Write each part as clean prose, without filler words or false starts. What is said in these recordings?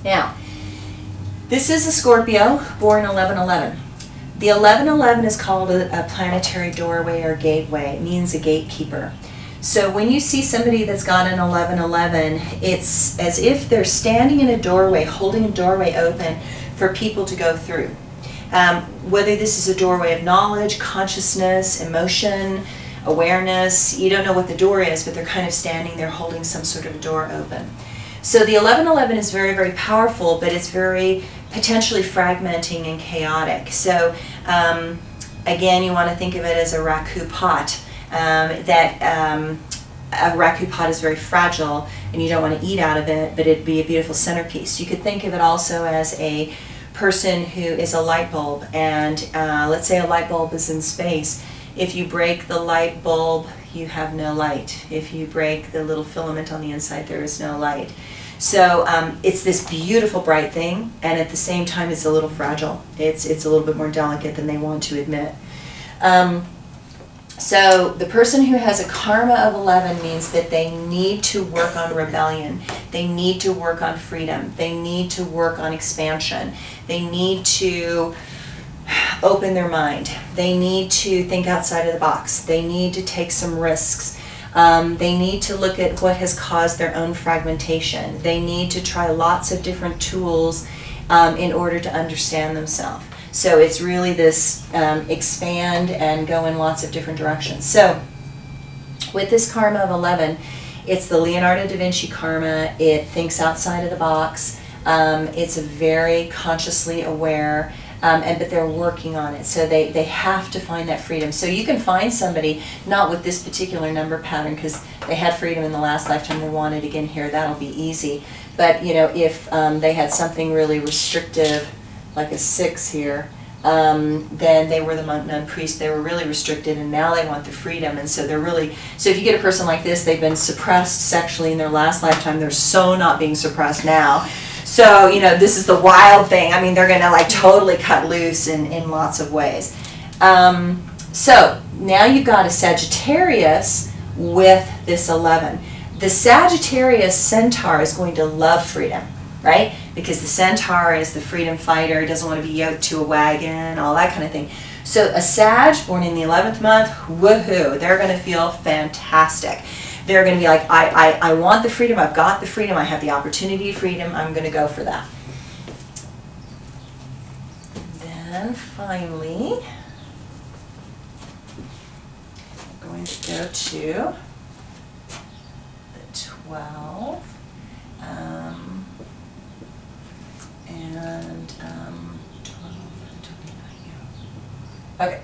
Now, this is a Scorpio born 11/11. The 11/11 is called a planetary doorway or gateway. It means a gatekeeper. So when you see somebody that's got an 11/11, it's as if they're standing in a doorway, holding a doorway open for people to go through. Whether this is a doorway of knowledge, consciousness, emotion, awareness, you don't know what the door is, but they're kind of standing there holding some sort of door open. So the 11/11 is very, very powerful, but it's very potentially fragmenting and chaotic. So again, you want to think of it as a raku pot. A raku pot is very fragile and you don't want to eat out of it, but it'd be a beautiful centerpiece. You could think of it also as a person who is a light bulb, and let's say a light bulb is in space. If you break the light bulb, you have no light. If you break the little filament on the inside, there is no light. So it's this beautiful bright thing, and at the same time it's a little fragile. It's a little bit more delicate than they want to admit. So the person who has a karma of 11 means that they need to work on rebellion. They need to work on freedom. They need to work on expansion. They need to open their mind. They need to think outside of the box. They need to take some risks. They need to look at what has caused their own fragmentation. They need to try lots of different tools in order to understand themselves. So it's really this expand and go in lots of different directions. So with this karma of 11, it's the Leonardo da Vinci karma. It thinks outside of the box. It's very consciously aware, but they're working on it. So they have to find that freedom. So you can find somebody, not with this particular number pattern, because they had freedom in the last lifetime, they want it again here, that'll be easy. But you know, if they had something really restrictive, like a 6 here, then they were the monk, nun, priest. They were really restricted, and now they want the freedom. And so they're really, so if you get a person like this, they've been suppressed sexually in their last lifetime, they're so not being suppressed now. So, you know, this is the wild thing. I mean, they're going to like totally cut loose in lots of ways. So now you've got a Sagittarius with this 11. The Sagittarius centaur is going to love freedom, right? Because the centaur is the freedom fighter, doesn't want to be yoked to a wagon, all that kind of thing. So a Sag born in the 11th month, woohoo, they're going to feel fantastic. They're going to be like, I want the freedom, I've got the freedom, I have the opportunity of freedom, I'm going to go for that. Then finally, I'm going to go to the 12. And 12, 29. Okay.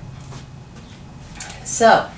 So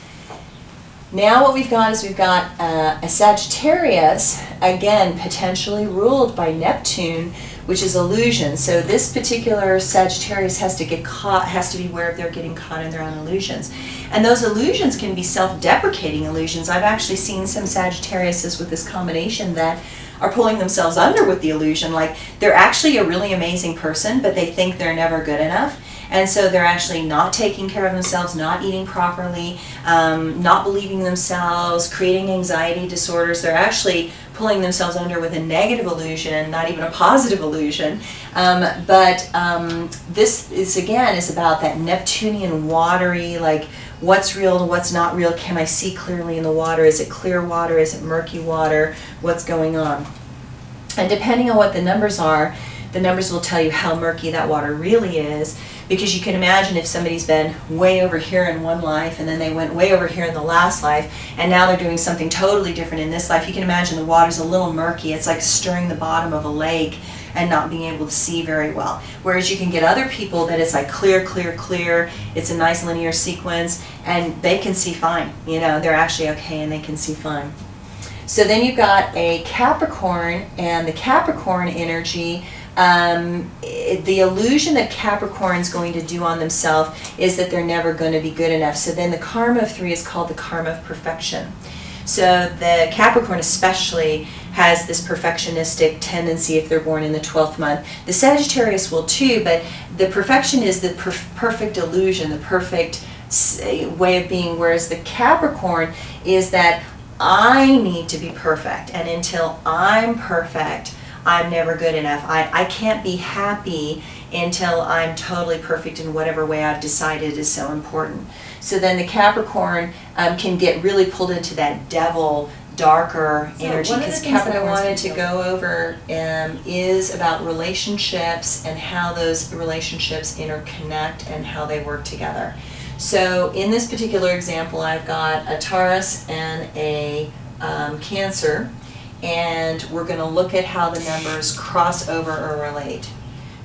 now what we've got is we've got a Sagittarius, again potentially ruled by Neptune, which is illusion. So this particular Sagittarius has to get caught, has to be aware of they're getting caught in their own illusions. And those illusions can be self-deprecating illusions. I've actually seen some Sagittariuses with this combination that are pulling themselves under with the illusion, like they're actually a really amazing person, but they think they're never good enough. And so they're actually not taking care of themselves, not eating properly, not believing themselves, creating anxiety disorders. They're actually pulling themselves under with a negative illusion, not even a positive illusion. This is, again, is about that Neptunian watery, like what's real and what's not real. Can I see clearly in the water? Is it clear water? Is it murky water? What's going on? And depending on what the numbers are, the numbers will tell you how murky that water really is. Because you can imagine if somebody's been way over here in one life and then they went way over here in the last life and now they're doing something totally different in this life, you can imagine the water's a little murky. It's like stirring the bottom of a lake and not being able to see very well. Whereas you can get other people that it's like clear, clear, clear. It's a nice linear sequence and they can see fine. You know, they're actually okay and they can see fine. So then you've got a Capricorn, and the Capricorn energy, the illusion that Capricorn's going to do on themselves is that they're never going to be good enough. So then the karma of 3 is called the karma of perfection. So the Capricorn especially has this perfectionistic tendency if they're born in the 12th month. The Sagittarius will too, but the perfection is the perfect illusion, the perfect way of being, whereas the Capricorn is that I need to be perfect, and until I'm perfect, I'm never good enough. I can't be happy until I'm totally perfect in whatever way I've decided is so important. So then the Capricorn can get really pulled into that devil, darker energy, because Capricorn I wanted to go over is about relationships and how those relationships interconnect and how they work together. So in this particular example, I've got a Taurus and a Cancer, and we're going to look at how the numbers cross over or relate.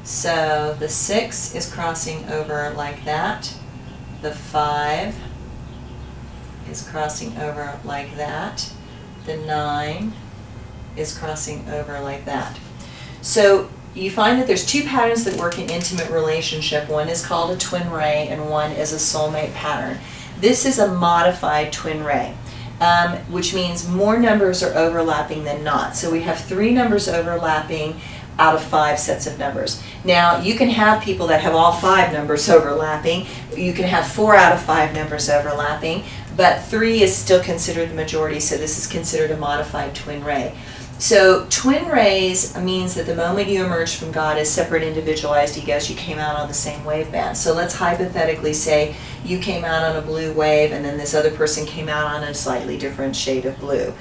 So the 6 is crossing over like that. The 5 is crossing over like that. The 9 is crossing over like that. So you find that there's 2 patterns that work in intimate relationship. One is called a twin ray and one is a soulmate pattern. This is a modified twin ray, which means more numbers are overlapping than not. So we have 3 numbers overlapping out of 5 sets of numbers. Now you can have people that have all 5 numbers overlapping. You can have 4 out of 5 numbers overlapping, but 3 is still considered the majority, so this is considered a modified twin ray. So twin rays means that the moment you emerge from God as separate individualized egos, you came out on the same wave band. So let's hypothetically say you came out on a blue wave and then this other person came out on a slightly different shade of blue.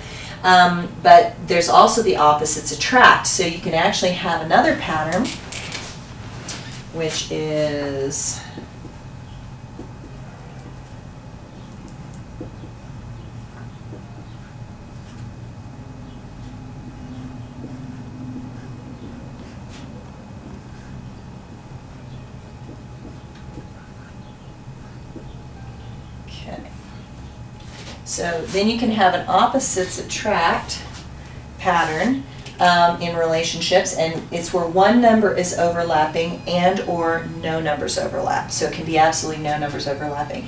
But there's also the opposites attract. So you can actually have another pattern, which is so then you can have an opposites attract pattern in relationships, and it's where one number is overlapping and or no numbers overlap. So it can be absolutely no numbers overlapping.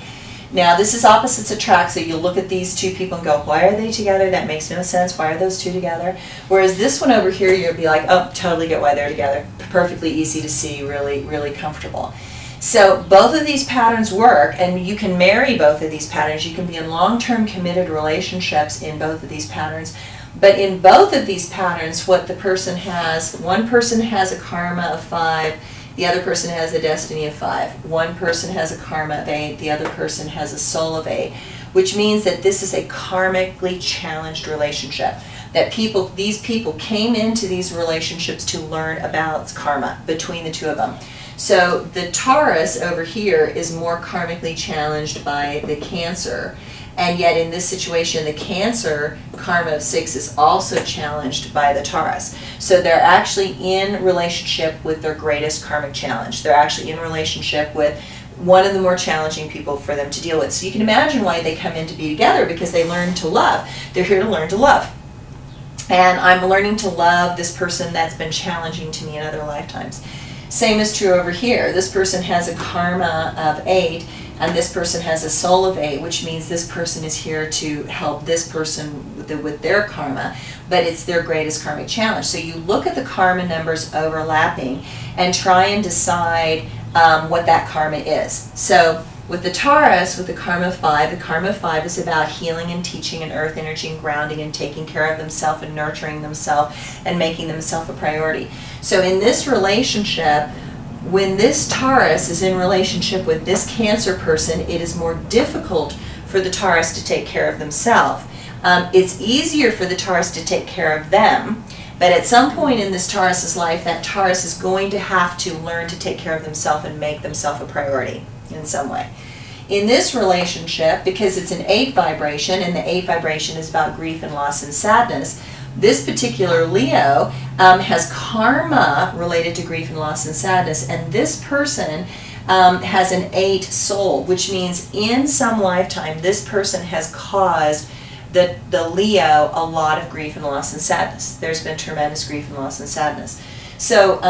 Now this is opposites attract, so you'll look at these 2 people and go, why are they together? That makes no sense. Why are those 2 together? Whereas this one over here, you'll be like, oh, totally get why they're together. Perfectly easy to see, really, really comfortable. So both of these patterns work, and you can marry both of these patterns. You can be in long-term committed relationships in both of these patterns. But in both of these patterns, what the person has, one person has a karma of 5, the other person has a destiny of 5. One person has a karma of 8, the other person has a soul of 8, which means that this is a karmically challenged relationship. That these people came into these relationships to learn about karma between the 2 of them. So the Taurus over here is more karmically challenged by the Cancer, and yet in this situation the Cancer karma of 6 is also challenged by the Taurus. So they're actually in relationship with their greatest karmic challenge. They're actually in relationship with one of the more challenging people for them to deal with. So you can imagine why they come in to be together, because they learn to love. They're here to learn to love. And I'm learning to love this person that's been challenging to me in other lifetimes. Same is true over here. This person has a karma of 8 and this person has a soul of 8, which means this person is here to help this person with their karma, but it's their greatest karmic challenge. So you look at the karma numbers overlapping and try and decide what that karma is. So with the Taurus, with the karma of 5, the karma of 5 is about healing and teaching and earth energy and grounding and taking care of themselves and nurturing themselves and making themselves a priority. So in this relationship, when this Taurus is in relationship with this Cancer person, it is more difficult for the Taurus to take care of themselves. It's easier for the Taurus to take care of them, but at some point in this Taurus's life, that Taurus is going to have to learn to take care of themselves and make themselves a priority in some way. In this relationship, because it's an 8 vibration, and the 8 vibration is about grief and loss and sadness, this particular Leo has karma related to grief and loss and sadness, and this person has an 8 soul, which means in some lifetime this person has caused the Leo a lot of grief and loss and sadness. There's been tremendous grief and loss and sadness. So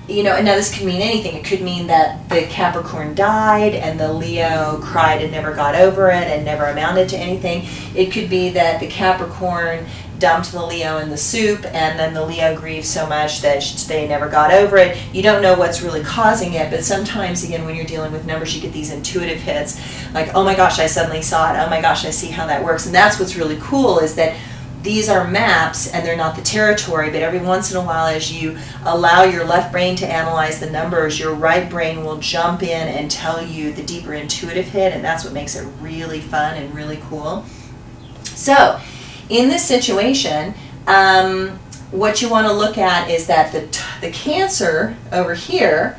you know, and now this could mean anything. It could mean that the Capricorn died and the Leo cried and never got over it and never amounted to anything. It could be that the Capricorn dumped the Leo in the soup and then the Leo grieved so much that they never got over it. You don't know what's really causing it, but sometimes, again, when you're dealing with numbers, you get these intuitive hits, like, oh my gosh, I suddenly saw it, oh my gosh, I see how that works. And that's what's really cool, is that these are maps and they're not the territory, but every once in a while as you allow your left brain to analyze the numbers, your right brain will jump in and tell you the deeper intuitive hit, and that's what makes it really fun and really cool. So in this situation, what you want to look at is that the Cancer over here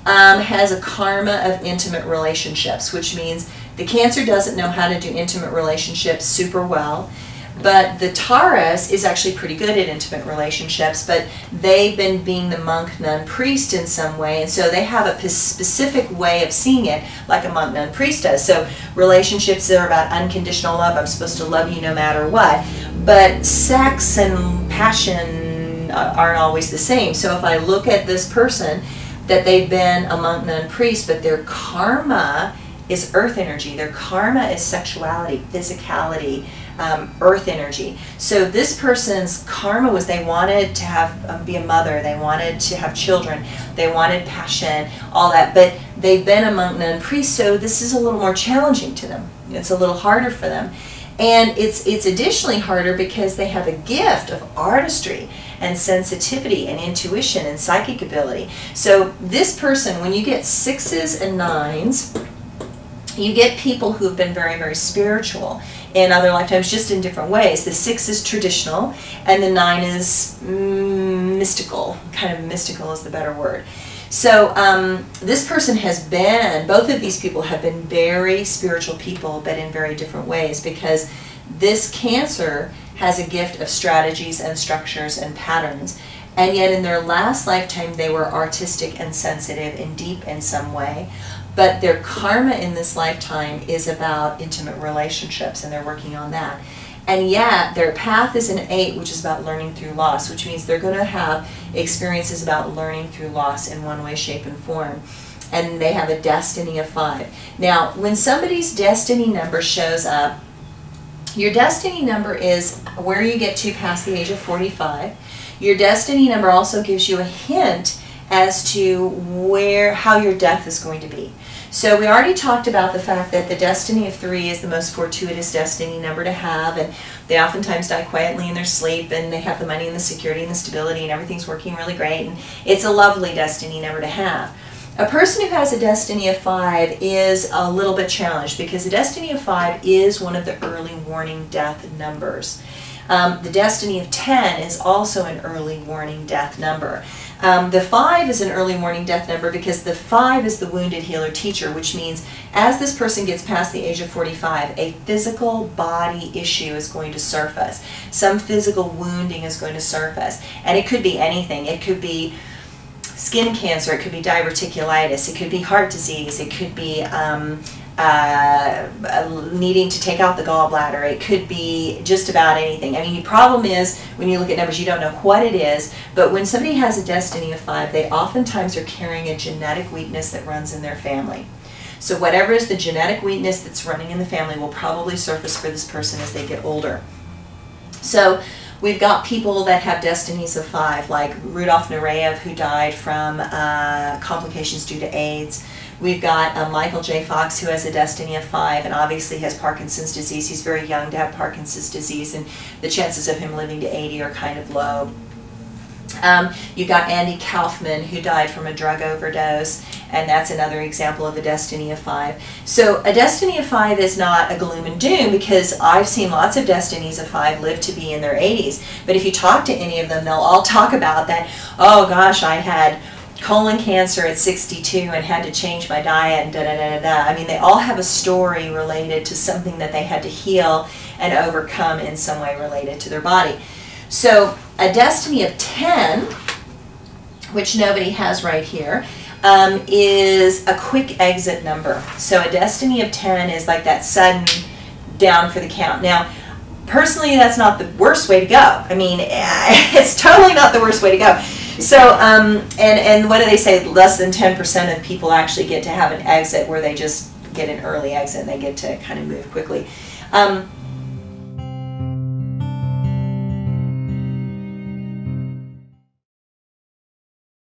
has a karma of intimate relationships, which means the Cancer doesn't know how to do intimate relationships super well. But the Taurus is actually pretty good at intimate relationships, but they've been being the monk, nun, priest in some way, and so they have a specific way of seeing it, like a monk, nun, priest does. So relationships are about unconditional love. I'm supposed to love you no matter what. But sex and passion aren't always the same. So if I look at this person, that they've been a monk, nun, priest, but their karma is earth energy. Their karma is sexuality, physicality, earth energy. So this person's karma was they wanted to have be a mother, they wanted to have children, they wanted passion, all that, but they've been a monk, nun, priest, so this is a little more challenging to them. It's a little harder for them. And it's additionally harder because they have a gift of artistry and sensitivity and intuition and psychic ability. So this person, when you get 6s and 9s, you get people who have been very, very spiritual in other lifetimes, just in different ways. The 6 is traditional, and the 9 is mystical. Kind of mystical is the better word. So this person has been, both of these people have been very spiritual people, but in very different ways, because this Cancer has a gift of strategies and structures and patterns. And yet in their last lifetime, they were artistic and sensitive and deep in some way. But their karma in this lifetime is about intimate relationships, and they're working on that. And yet their path is an 8, which is about learning through loss, which means they're going to have experiences about learning through loss in one way, shape, and form. And they have a destiny of 5. Now, when somebody's destiny number shows up, your destiny number is where you get to past the age of 45. Your destiny number also gives you a hint as to how your death is going to be. So we already talked about the fact that the destiny of 3 is the most fortuitous destiny number to have, and they oftentimes die quietly in their sleep, and they have the money and the security and the stability, and everything's working really great, and it's a lovely destiny number to have. A person who has a destiny of 5 is a little bit challenged, because the destiny of 5 is one of the early warning death numbers. The destiny of 10 is also an early warning death number. The 5 is an early warning death number because the 5 is the wounded healer teacher, which means as this person gets past the age of 45, a physical body issue is going to surface. Some physical wounding is going to surface. And it could be anything. It could be skin cancer, it could be diverticulitis, it could be heart disease, it could be needing to take out the gallbladder, it could be just about anything. I mean, the problem is when you look at numbers, you don't know what it is, but when somebody has a destiny of 5, they oftentimes are carrying a genetic weakness that runs in their family. So whatever is the genetic weakness that's running in the family will probably surface for this person as they get older. So we've got people that have destinies of 5, like Rudolf Nureyev, who died from complications due to AIDS. We've got Michael J. Fox, who has a destiny of 5 and obviously has Parkinson's disease. He's very young to have Parkinson's disease, and the chances of him living to 80 are kind of low. You've got Andy Kaufman, who died from a drug overdose, and that's another example of a destiny of 5. So a destiny of 5 is not a gloom and doom, because I've seen lots of destinies of 5 live to be in their 80s. But if you talk to any of them, they'll all talk about that, oh gosh, I had colon cancer at 62 and had to change my diet and da-da-da-da-da. I mean, they all have a story related to something that they had to heal and overcome in some way related to their body. So a destiny of 10, which nobody has right here, is a quick exit number. So a destiny of 10 is like that sudden down for the count. Now, personally, that's not the worst way to go. I mean, it's totally not the worst way to go. So, and what do they say? Less than 10% of people actually get to have an exit where they just get an early exit and they get to kind of move quickly.